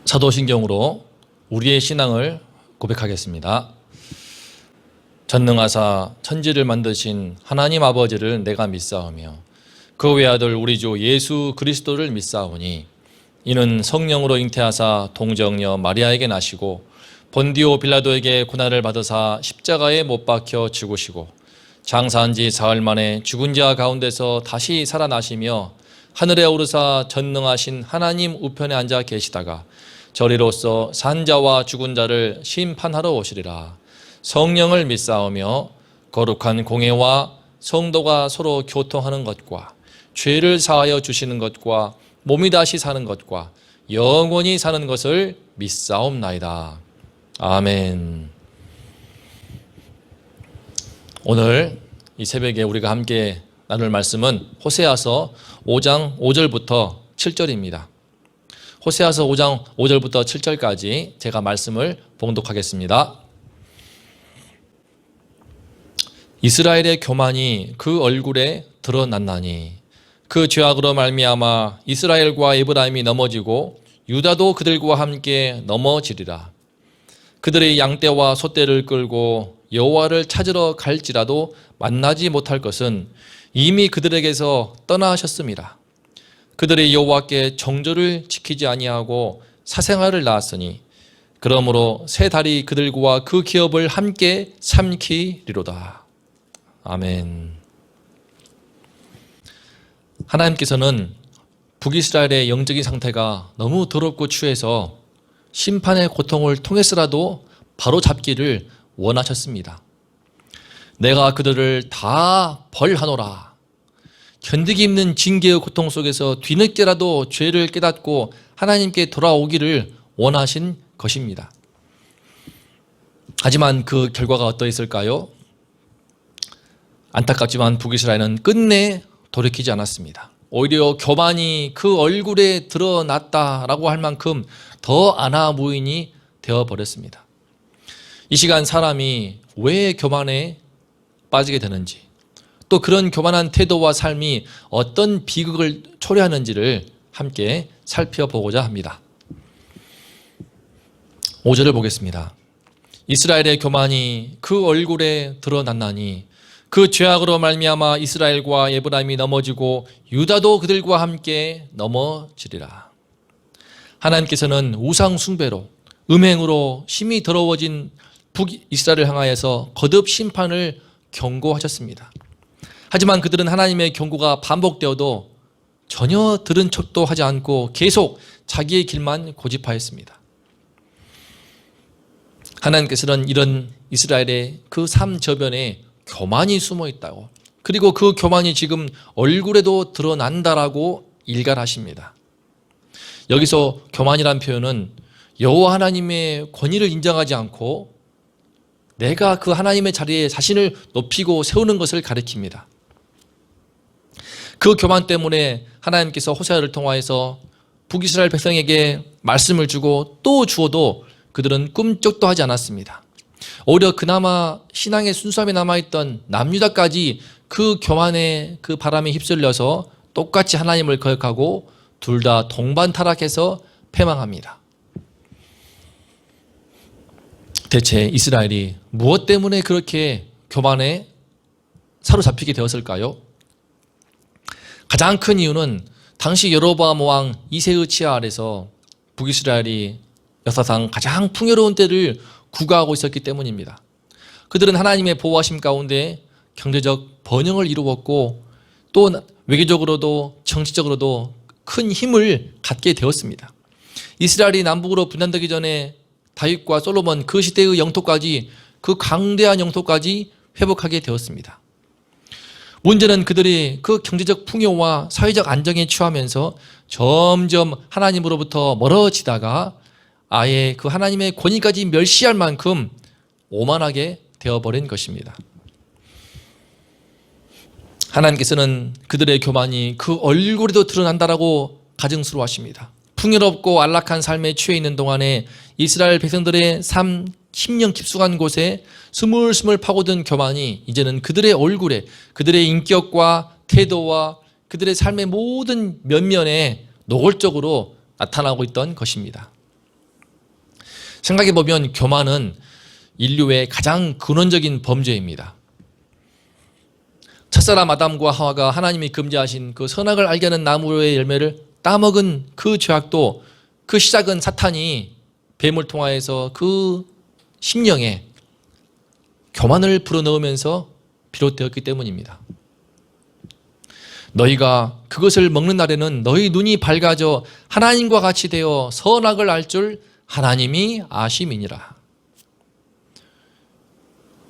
사도신경으로 우리의 신앙을 고백하겠습니다. 전능하사 천지를 만드신 하나님 아버지를 내가 믿사오며 그 외아들 우리 주 예수 그리스도를 믿사오니 이는 성령으로 잉태하사 동정녀 마리아에게 나시고 본디오 빌라도에게 고난을 받으사 십자가에 못 박혀 죽으시고 장사한 지 사흘 만에 죽은 자 가운데서 다시 살아나시며 하늘에 오르사 전능하신 하나님 우편에 앉아 계시다가 저리로서 산자와 죽은 자를 심판하러 오시리라. 성령을 믿사오며 거룩한 공회와 성도가 서로 교통하는 것과 죄를 사하여 주시는 것과 몸이 다시 사는 것과 영원히 사는 것을 믿사옵나이다. 아멘. 오늘 이 새벽에 우리가 함께 나눌 말씀은 호세아서 5장 5절부터 7절입니다. 호세아서 5장 5절부터 7절까지 제가 말씀을 봉독하겠습니다. 이스라엘의 교만이 그 얼굴에 드러났나니 그 죄악으로 말미암아 이스라엘과 에브라임이 넘어지고 유다도 그들과 함께 넘어지리라. 그들의 양떼와 소떼를 끌고 여호와를 찾으러 갈지라도 만나지 못할 것은 이미 그들에게서 떠나셨습니다. 그들이 여호와께 정절을 지키지 아니하고 사생아를 낳았으니 그러므로 새 달이 그들과 그 기업을 함께 삼키리로다. 아멘. 하나님께서는 북이스라엘의 영적인 상태가 너무 더럽고 추해서 심판의 고통을 통해서라도 바로잡기를 원하셨습니다. 내가 그들을 다 벌하노라. 견디기 힘든 징계의 고통 속에서 뒤늦게라도 죄를 깨닫고 하나님께 돌아오기를 원하신 것입니다. 하지만 그 결과가 어떠했을까요? 안타깝지만 북이스라엘은 끝내 돌이키지 않았습니다. 오히려 교만이 그 얼굴에 드러났다라고 할 만큼 더 아나무인이 되어버렸습니다. 이 시간 사람이 왜 교만에 빠지게 되는지, 또 그런 교만한 태도와 삶이 어떤 비극을 초래하는지를 함께 살펴보고자 합니다. 5절을 보겠습니다. 이스라엘의 교만이 그 얼굴에 드러났나니 그 죄악으로 말미암아 이스라엘과 에브라임이 넘어지고 유다도 그들과 함께 넘어지리라. 하나님께서는 우상 숭배로 음행으로 심히 더러워진 북이스라엘을 향하여서 거듭 심판을 경고하셨습니다. 하지만 그들은 하나님의 경고가 반복되어도 전혀 들은 척도 하지 않고 계속 자기의 길만 고집하였습니다. 하나님께서는 이런 이스라엘의 그 삶 저변에 교만이 숨어 있다고, 그리고 그 교만이 지금 얼굴에도 드러난다라고 일갈하십니다. 여기서 교만이란 표현은 여호와 하나님의 권위를 인정하지 않고 내가 그 하나님의 자리에 자신을 높이고 세우는 것을 가리킵니다. 그 교만 때문에 하나님께서 호세아를 통하여서 북이스라엘 백성에게 말씀을 주고 또 주어도 그들은 꿈쩍도 하지 않았습니다. 오히려 그나마 신앙의 순수함이 남아있던 남유다까지 그 교만의 그 바람에 휩쓸려서 똑같이 하나님을 거역하고 둘 다 동반 타락해서 패망합니다. 대체 이스라엘이 무엇 때문에 그렇게 교만에 사로잡히게 되었을까요? 가장 큰 이유는 당시 여로보암 왕 2세의 치하 아래서 북이스라엘이 역사상 가장 풍요로운 때를 구가하고 있었기 때문입니다. 그들은 하나님의 보호하심 가운데 경제적 번영을 이루었고 또 외교적으로도 정치적으로도 큰 힘을 갖게 되었습니다. 이스라엘이 남북으로 분단되기 전에 다윗과 솔로몬 그 시대의 영토까지, 그 강대한 영토까지 회복하게 되었습니다. 문제는 그들이 그 경제적 풍요와 사회적 안정에 취하면서 점점 하나님으로부터 멀어지다가 아예 그 하나님의 권위까지 멸시할 만큼 오만하게 되어버린 것입니다. 하나님께서는 그들의 교만이 그 얼굴에도 드러난다라고 가증스러워하십니다. 풍요롭고 안락한 삶에 취해 있는 동안에 이스라엘 백성들의 삶 10년 깊숙한 곳에 스물스물 파고든 교만이 이제는 그들의 얼굴에, 그들의 인격과 태도와 그들의 삶의 모든 면면에 노골적으로 나타나고 있던 것입니다. 생각해보면 교만은 인류의 가장 근원적인 범죄입니다. 첫사람 아담과 하와가 하나님이 금지하신 그 선악을 알게 하는 나무의 열매를 따먹은 그 죄악도 그 시작은 사탄이 뱀을 통하여서 그 심령에 교만을 불어넣으면서 비롯되었기 때문입니다. 너희가 그것을 먹는 날에는 너희 눈이 밝아져 하나님과 같이 되어 선악을 알 줄 하나님이 아심이니라.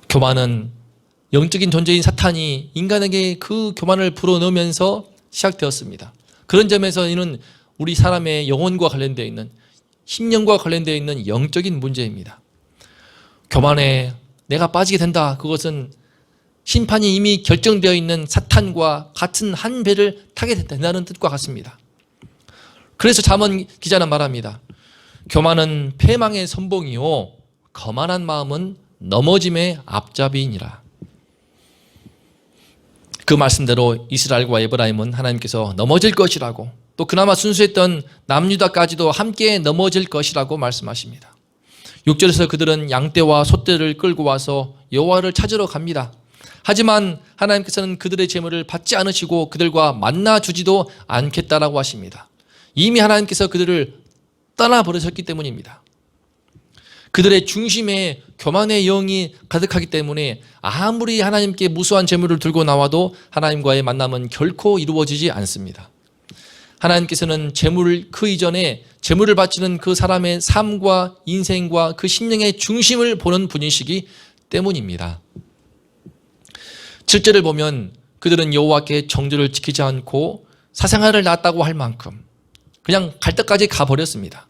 교만은 영적인 존재인 사탄이 인간에게 그 교만을 불어넣으면서 시작되었습니다. 그런 점에서 이는 우리 사람의 영혼과 관련되어 있는, 심령과 관련되어 있는 영적인 문제입니다. 교만에 내가 빠지게 된다. 그것은 심판이 이미 결정되어 있는 사탄과 같은 한 배를 타게 된다는 뜻과 같습니다. 그래서 잠언 기자는 말합니다. 교만은 패망의 선봉이요 거만한 마음은 넘어짐의 앞잡이이니라. 그 말씀대로 이스라엘과 에브라임은 하나님께서 넘어질 것이라고, 또 그나마 순수했던 남유다까지도 함께 넘어질 것이라고 말씀하십니다. 6절에서 그들은 양떼와 소떼를 끌고 와서 여호와를 찾으러 갑니다. 하지만 하나님께서는 그들의 제물을 받지 않으시고 그들과 만나 주지도 않겠다라고 하십니다. 이미 하나님께서 그들을 떠나버리셨기 때문입니다. 그들의 중심에 교만의 영이 가득하기 때문에 아무리 하나님께 무수한 제물을 들고 나와도 하나님과의 만남은 결코 이루어지지 않습니다. 하나님께서는 제물을, 그 이전에 제물을 바치는 그 사람의 삶과 인생과 그 심령의 중심을 보는 분이시기 때문입니다. 7절을 보면 그들은 여호와께 정죄를 지키지 않고 사생활을 낳았다고 할 만큼 그냥 갈 때까지 가버렸습니다.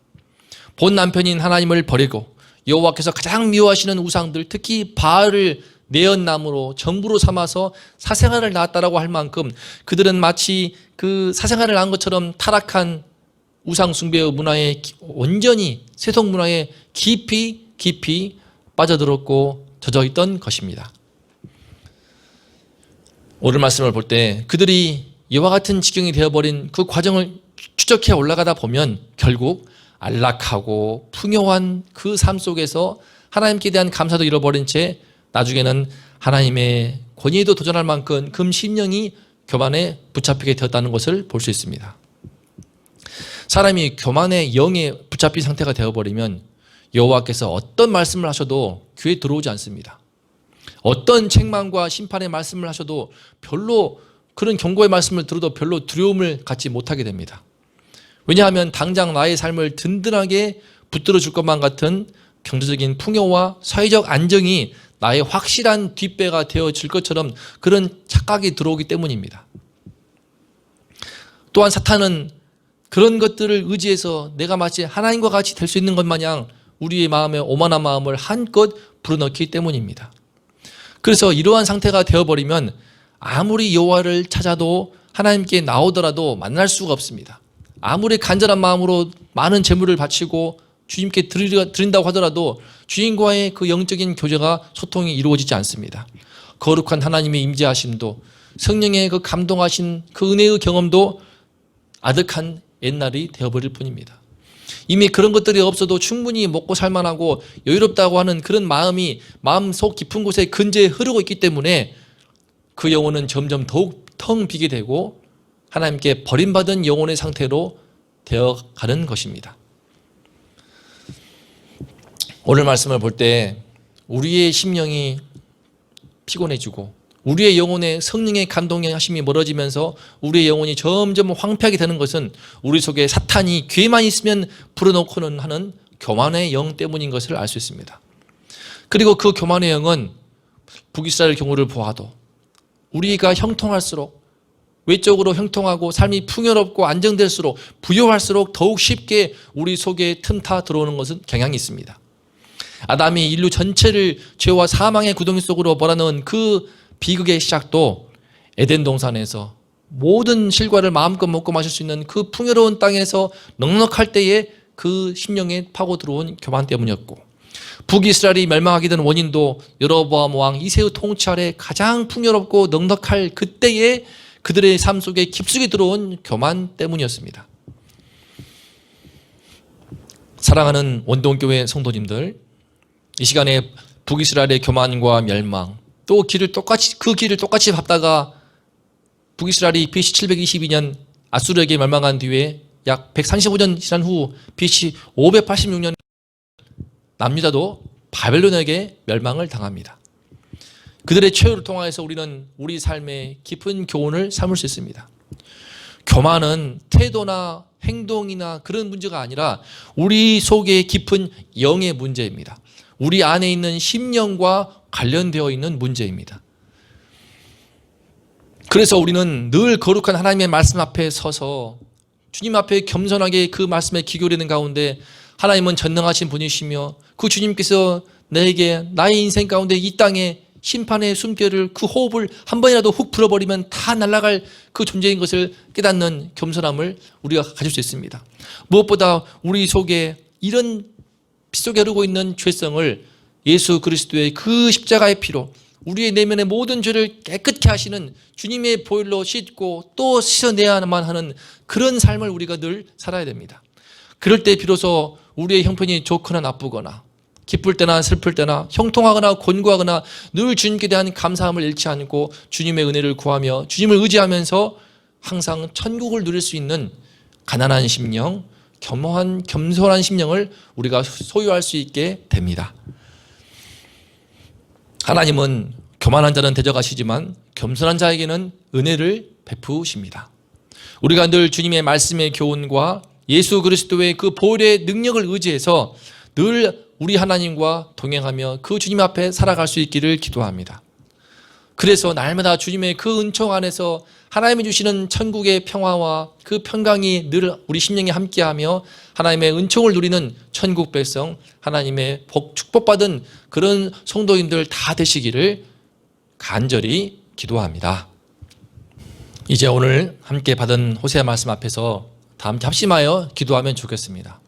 본 남편인 하나님을 버리고 여호와께서 가장 미워하시는 우상들, 특히 바알을 내연남으로 전부로 삼아서 사생활을 낳았다라고 할 만큼 그들은 마치 그 사생활을 낳은 것처럼 타락한 우상 숭배의 문화에, 온전히 세속 문화에 깊이 빠져들었고 젖어 있던 것입니다. 오늘 말씀을 볼 때 그들이 이와 같은 지경이 되어버린 그 과정을 추적해 올라가다 보면 결국 안락하고 풍요한 그 삶 속에서 하나님께 대한 감사도 잃어버린 채 나중에는 하나님의 권위에도 도전할 만큼 그 심령이 교만에 붙잡히게 되었다는 것을 볼 수 있습니다. 사람이 교만의 영에 붙잡힌 상태가 되어버리면 여호와께서 어떤 말씀을 하셔도 귀에 들어오지 않습니다. 어떤 책망과 심판의 말씀을 하셔도 별로, 그런 경고의 말씀을 들어도 별로 두려움을 갖지 못하게 됩니다. 왜냐하면 당장 나의 삶을 든든하게 붙들어 줄 것만 같은 경제적인 풍요와 사회적 안정이 나의 확실한 뒷배가 되어질 것처럼 그런 착각이 들어오기 때문입니다. 또한 사탄은 그런 것들을 의지해서 내가 마치 하나님과 같이 될 수 있는 것 마냥 우리의 마음에 오만한 마음을 한껏 불어넣기 때문입니다. 그래서 이러한 상태가 되어버리면 아무리 여호와를 찾아도 하나님께 나오더라도 만날 수가 없습니다. 아무리 간절한 마음으로 많은 제물을 바치고 주님께 드린다고 하더라도 주님과의 그 영적인 교제가, 소통이 이루어지지 않습니다. 거룩한 하나님의 임재하심도, 성령의 그 감동하신 그 은혜의 경험도 아득한 옛날이 되어버릴 뿐입니다. 이미 그런 것들이 없어도 충분히 먹고 살만하고 여유롭다고 하는 그런 마음이 마음속 깊은 곳에 근저에 흐르고 있기 때문에 그 영혼은 점점 더욱 텅 비게 되고 하나님께 버림받은 영혼의 상태로 되어가는 것입니다. 오늘 말씀을 볼 때 우리의 심령이 피곤해지고 우리의 영혼의 성령의 감동의 하심이 멀어지면서 우리의 영혼이 점점 황폐하게 되는 것은 우리 속에 사탄이 귀에만 있으면 불어넣고는 하는 교만의 영 때문인 것을 알 수 있습니다. 그리고 그 교만의 영은 북이스라엘 경우를 보아도 우리가 형통할수록, 외적으로 형통하고 삶이 풍요롭고 안정될수록, 부유할수록 더욱 쉽게 우리 속에 틈타 들어오는 것은 경향이 있습니다. 아담이 인류 전체를 죄와 사망의 구덩이 속으로 몰아넣은 그 비극의 시작도 에덴 동산에서 모든 실과를 마음껏 먹고 마실 수 있는 그 풍요로운 땅에서 넉넉할 때에 그 심령에 파고 들어온 교만 때문이었고, 북이스라엘이 멸망하게 된 원인도 여로보암 왕 이새의 통치 아래 가장 풍요롭고 넉넉할 그때에 그들의 삶 속에 깊숙이 들어온 교만 때문이었습니다. 사랑하는 원동교회 성도님들, 이 시간에 북이스라엘의 교만과 멸망, 또 그 길을 똑같이 밟다가 북이스라엘이 BC 722년 아수르에게 멸망한 뒤에 약 135년 지난 후 BC 586년 남유다도 바벨론에게 멸망을 당합니다. 그들의 최후를 통하여서 우리는 우리 삶의 깊은 교훈을 삼을 수 있습니다. 교만은 태도나 행동이나 그런 문제가 아니라 우리 속에 깊은 영의 문제입니다. 우리 안에 있는 심령과 관련되어 있는 문제입니다. 그래서 우리는 늘 거룩한 하나님의 말씀 앞에 서서 주님 앞에 겸손하게 그 말씀에 기교되는 가운데 하나님은 전능하신 분이시며 그 주님께서 내게 나의 인생 가운데 이 땅에 심판의 숨결을 그 호흡을 한 번이라도 훅 불어버리면 다 날아갈 그 존재인 것을 깨닫는 겸손함을 우리가 가질 수 있습니다. 무엇보다 우리 속에 이런 피 속에 흐르고 있는 죄성을 예수 그리스도의 그 십자가의 피로 우리의 내면의 모든 죄를 깨끗게 하시는 주님의 보혈로 씻고 또 씻어내야만 하는 그런 삶을 우리가 늘 살아야 됩니다. 그럴 때 비로소 우리의 형편이 좋거나 나쁘거나 기쁠 때나 슬플 때나 형통하거나 곤고하거나 늘 주님께 대한 감사함을 잃지 않고 주님의 은혜를 구하며 주님을 의지하면서 항상 천국을 누릴 수 있는 가난한 심령, 겸손한 심령을 우리가 소유할 수 있게 됩니다. 하나님은 교만한 자는 대적하시지만 겸손한 자에게는 은혜를 베푸십니다. 우리가 늘 주님의 말씀의 교훈과 예수 그리스도의 그 보혈의 능력을 의지해서 늘 우리 하나님과 동행하며 그 주님 앞에 살아갈 수 있기를 기도합니다. 그래서 날마다 주님의 그 은총 안에서 하나님이 주시는 천국의 평화와 그 평강이 늘 우리 심령에 함께하며 하나님의 은총을 누리는 천국 백성, 하나님의 축복받은 그런 성도인들 다 되시기를 간절히 기도합니다. 이제 오늘 함께 받은 호세아 말씀 앞에서 다 함께 합심하여 기도하면 좋겠습니다.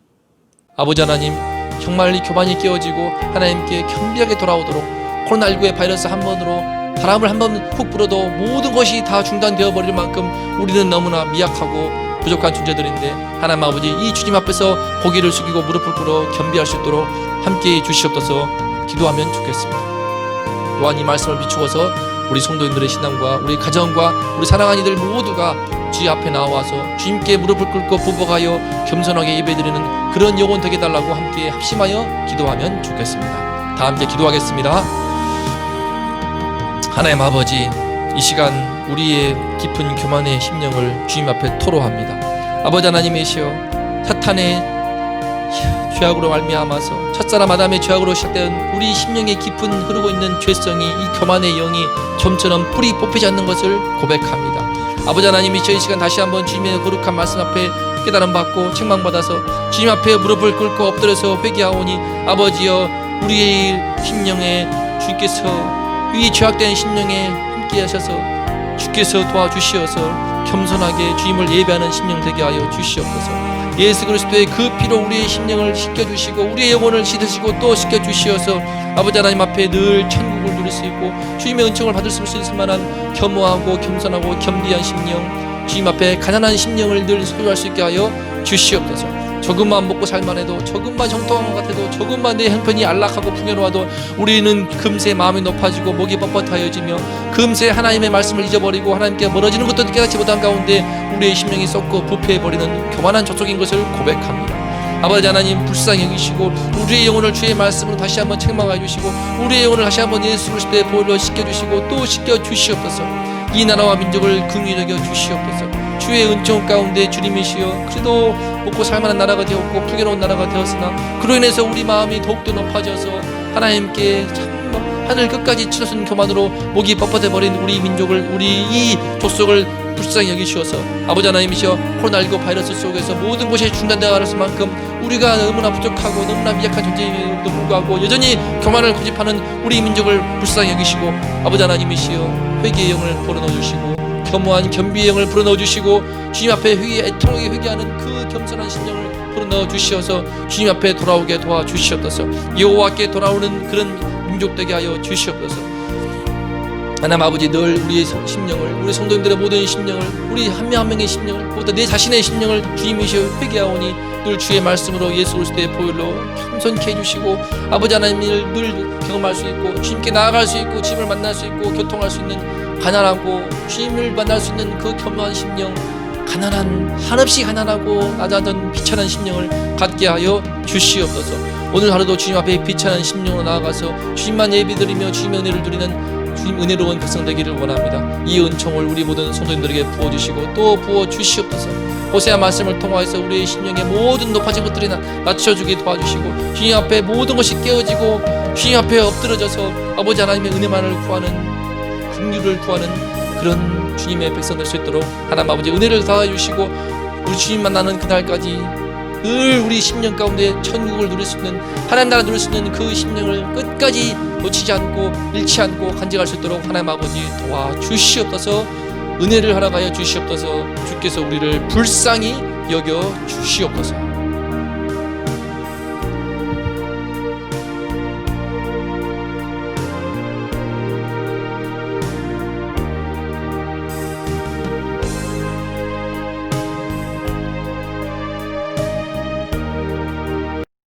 아버지 하나님, 정말 이 교만이 깨어지고 하나님께 겸비하게 돌아오도록 코로나19의 바이러스 한 번으로 바람을 한 번 훅 불어도 모든 것이 다 중단되어 버릴 만큼 우리는 너무나 미약하고 부족한 존재들인데 하나님 아버지, 이 주님 앞에서 고개를 숙이고 무릎을 꿇어 겸비할 수 있도록 함께해 주시옵소서. 기도하면 좋겠습니다. 또한 이 말씀을 비추어서 우리 성도님들의 신앙과 우리 가정과 우리 사랑하는 이들 모두가 주님 앞에 나와서 주님께 무릎을 꿇고 부복하여 겸손하게 예배드리는 그런 영혼 되게 달라고 함께 합심하여 기도하면 좋겠습니다. 다 함께 기도하겠습니다. 하나님 아버지, 이 시간 우리의 깊은 교만의 심령을 주님 앞에 토로합니다. 아버지 하나님이시여, 사탄의 죄악으로 말미암아서 첫사람 아담의 죄악으로 시작된 우리 심령에 깊은 흐르고 있는 죄성이 이 교만의 영이 좀처럼 뿌리 뽑히지 않는 것을 고백합니다. 아버지 하나님이시여, 이 시간 다시 한번 주님의 거룩한 말씀 앞에 깨달음 받고 책망받아서 주님 앞에 무릎을 꿇고 엎드려서 회개하오니 아버지여, 우리의 심령에 주께서 이 죄악된 심령에 함께 하셔서 주께서 도와주시어서 겸손하게 주님을 예배하는 심령 되게 하여 주시옵소서. 예수 그리스도의 그 피로 우리의 심령을 씻겨주시고 우리의 영혼을 씻으시고 또 씻겨주시어서 아버지 하나님 앞에 늘 천국을 누릴 수 있고 주님의 은총을 받을 수 있을 만한 겸허하고 겸손하고 겸비한 심령, 주님 앞에 가난한 심령을 늘 소유할 수 있게 하여 주시옵소서. 조금만 먹고 살만 해도, 조금만 형통한 것 같아도, 조금만 내 형편이 안락하고 풍요로워도 우리는 금세 마음이 높아지고 목이 뻣뻣하여지며 금세 하나님의 말씀을 잊어버리고 하나님께 멀어지는 것도 깨닫지 못한 가운데 우리의 심령이 썩고 부패해버리는 교만한 족속인 것을 고백합니다. 아버지 하나님, 불쌍히 여기시고 우리의 영혼을 주의 말씀으로 다시 한번 책망해 주시고 우리의 영혼을 다시 한번 예수 그리스도의 보혈로 씻겨주시고 또 씻겨주시옵소서. 이 나라와 민족을 긍휼히 여겨 주시옵소서. 주의 은총 가운데 주님이시여, 그래도 먹고 살만한 나라가 되었고 풍요로운 나라가 되었으나 그로 인해서 우리 마음이 더욱더 높아져서 하나님께 참 하늘 끝까지 치솟은 교만으로 목이 뻣뻣해버린 우리 민족을, 우리 이 족속을 불쌍히 여기시어서 아버지 하나님이시여, 코로나19 바이러스 속에서 모든 것이 중단되어 갈 수만큼 우리가 너무나 부족하고 너무나 미약한 존재임에도 불구하고 여전히 교만을 고집하는 우리 민족을 불쌍히 여기시고 아버지 하나님이시여, 회개의 영을 불어넣어 주시고 겸허한 겸비의 영을 불어넣어 주시고 주님 앞에 애통하게 회개하는 그 겸손한 심령을 불어넣어 주시어서 주님 앞에 돌아오게 도와주시옵소서. 여호와께 돌아오는 그런 민족 되게 하여 주시옵소서. 하나님 아버지, 늘 우리의 심령을, 우리 성도님들의 모든 심령을, 우리 한 명 한 명의 심령을, 보다 내 자신의 심령을 주님이시여 회개하오니 늘 주의 말씀으로 예수 그리스도의 보혈로 겸손케 해주시고 아버지 하나님을 늘 경험할 수 있고 주님께 나아갈 수 있고 주님을 만날 수 있고 교통할 수 있는 가난하고 주님을 만날 수 있는 그 겸허한 심령, 가난한 한없이 가난하고 낮아던 비천한 심령을 갖게 하여 주시옵소서. 오늘 하루도 주님 앞에 비천한 심령으로 나아가서 주님만 예배드리며 주님의 은혜를 누리는 주님 은혜로운 백성 되기를 원합니다. 이 은총을 우리 모든 성도님들에게 부어주시고 또 부어주시옵소서. 호세아 말씀을 통하여서 우리의 심령의 모든 높아진 것들이 낮춰주게 도와주시고 주님 앞에 모든 것이 깨어지고 주님 앞에 엎드러져서 아버지 하나님의 은혜만을 구하는, 긍휼을 구하는 그런 주님의 백성 될 수 있도록 하나님 아버지 은혜를 다해 주시고 우리 주님 만나는 그날까지 늘 우리 심령 가운데 천국을 누릴 수 있는, 하나님 나라 누릴 수 있는 그 심령을 끝까지 놓치지 않고 잃지 않고 간직할 수 있도록 하나님 아버지 도와주시옵소서. 은혜를 허락하여 주시옵소서. 주께서 우리를 불쌍히 여겨 주시옵소서.